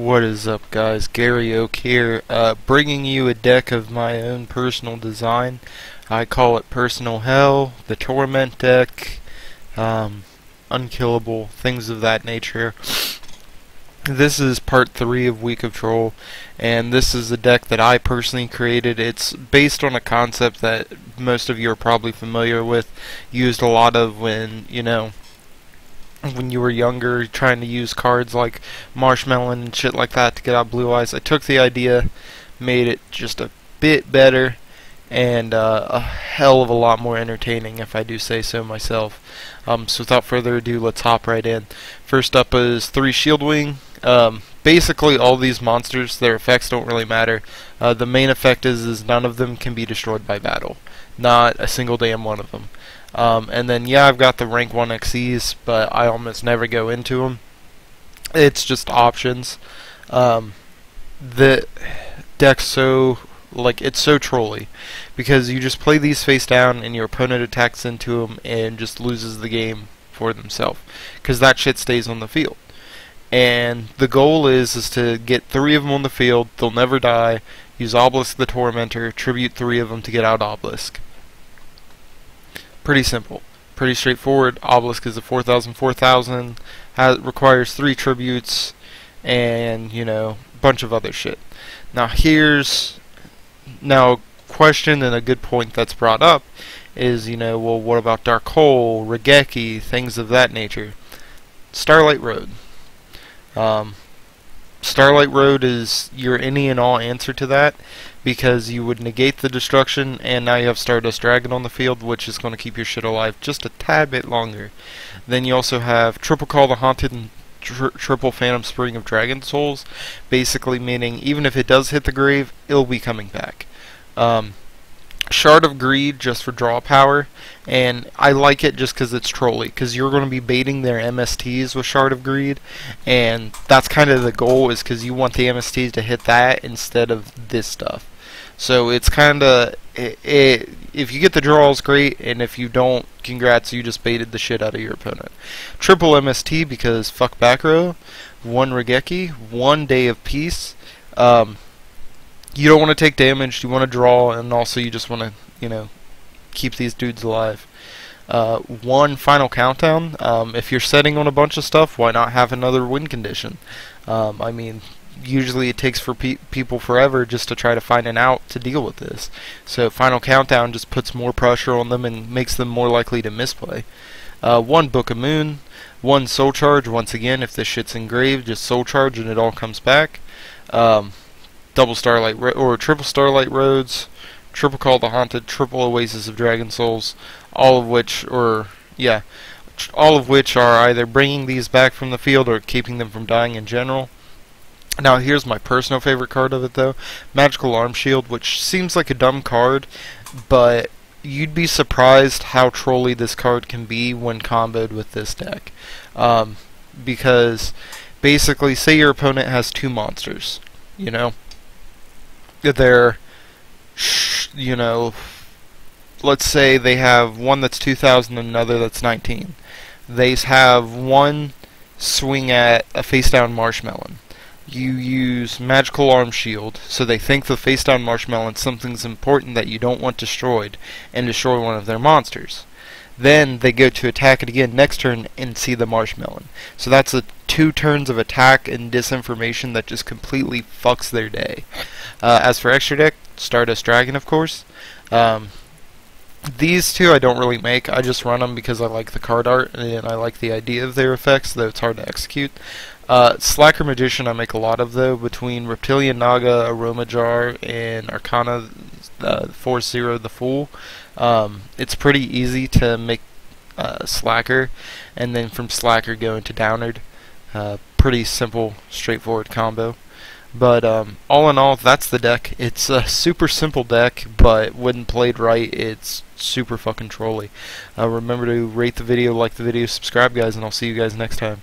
What is up, guys? Gary Oak here, bringing you a deck of my own personal design. I call it Personal Hell, the Torment deck, Unkillable, things of that nature. This is part 3 of Week of Troll, and this is a deck that I personally created. It's based on a concept that most of you are probably familiar with, used a lot of when you were younger, trying to use cards like Marshmallow and shit like that to get out Blue Eyes. I took the idea, made it just a bit better, and a hell of a lot more entertaining, if I do say so myself. So without further ado, let's hop right in. First up is 3 Shield Wing. Basically all these monsters, their effects don't really matter. The main effect is none of them can be destroyed by battle. Not a single damn one of them. And then yeah, I've got the rank 1 XEs, but I almost never go into them. It's just options. The deck's it's so trolly, because you just play these face down and your opponent attacks into them and just loses the game for themselves, because that shit stays on the field. And the goal is to get 3 of them on the field. They'll never die. Use Obelisk the Tormentor, tribute 3 of them to get out Obelisk. Pretty simple, pretty straightforward. Obelisk is a 4,000, requires 3 tributes, and a bunch of other shit. Now a question and a good point that's brought up is, well, what about Dark Hole, Regeki, things of that nature? Starlight Road. Starlight Road is your any and all answer to that, because you would negate the destruction, and now you have Stardust Dragon on the field, which is going to keep your shit alive just a tad bit longer. Then you also have Triple Call the Haunted and Triple Phantom Spring of Dragon Souls, basically meaning even if it does hit the grave, it'll be coming back. Shard of Greed just for draw power, and I like it just because it's trolly, because you're going to be baiting their MSTs with Shard of Greed, and that's kind of the goal, is because you want the MSTs to hit that instead of this stuff. So it's kind of, if you get the draws, great, and if you don't, congrats, you just baited the shit out of your opponent. Triple MST because fuck back row, 1 Regeki, 1 Day of Peace. You don't want to take damage, you want to draw, and also you just want to, keep these dudes alive. 1 Final Countdown. If you're setting on a bunch of stuff, why not have another win condition? I mean, usually it takes for people forever just to try to find an out to deal with this. So Final Countdown just puts more pressure on them and makes them more likely to misplay. 1 Book of Moon. 1 Soul Charge. Once again, if this shit's engraved, just Soul Charge and it all comes back. Double Starlight or Triple Starlight Roads, Triple Call the Haunted, Triple Oasis of Dragon Souls, all of which are either bringing these back from the field or keeping them from dying in general. Now here's my personal favorite card of it though, Magical Arm Shield, which seems like a dumb card, but you'd be surprised how trolly this card can be when comboed with this deck. Because basically, say your opponent has 2 monsters, they're, let's say they have one that's 2,000 and another that's 19. They have one swing at a face down Marshmallow. You use Magical Arm Shield, so they think the face down Marshmallow is something's important that you don't want destroyed, and destroy one of their monsters. Then they go to attack it again next turn and see the Marshmallow. So that's 2 turns of attack and disinformation that just completely fucks their day. As for extra deck, Stardust Dragon, of course. These 2 I don't really make. I just run them because I like the card art and I like the idea of their effects, though it's hard to execute. Slacker Magician I make a lot of, though, between Reptilian Naga, Aroma Jar, and Arcana 4-0 the Fool. It's pretty easy to make Slacker, and then from Slacker go into Downard. Pretty simple, straightforward combo. But all in all, that's the deck. It's a super simple deck, but when played right, it's super fucking trolly. Remember to rate the video, like the video, subscribe, guys, and I'll see you guys next time.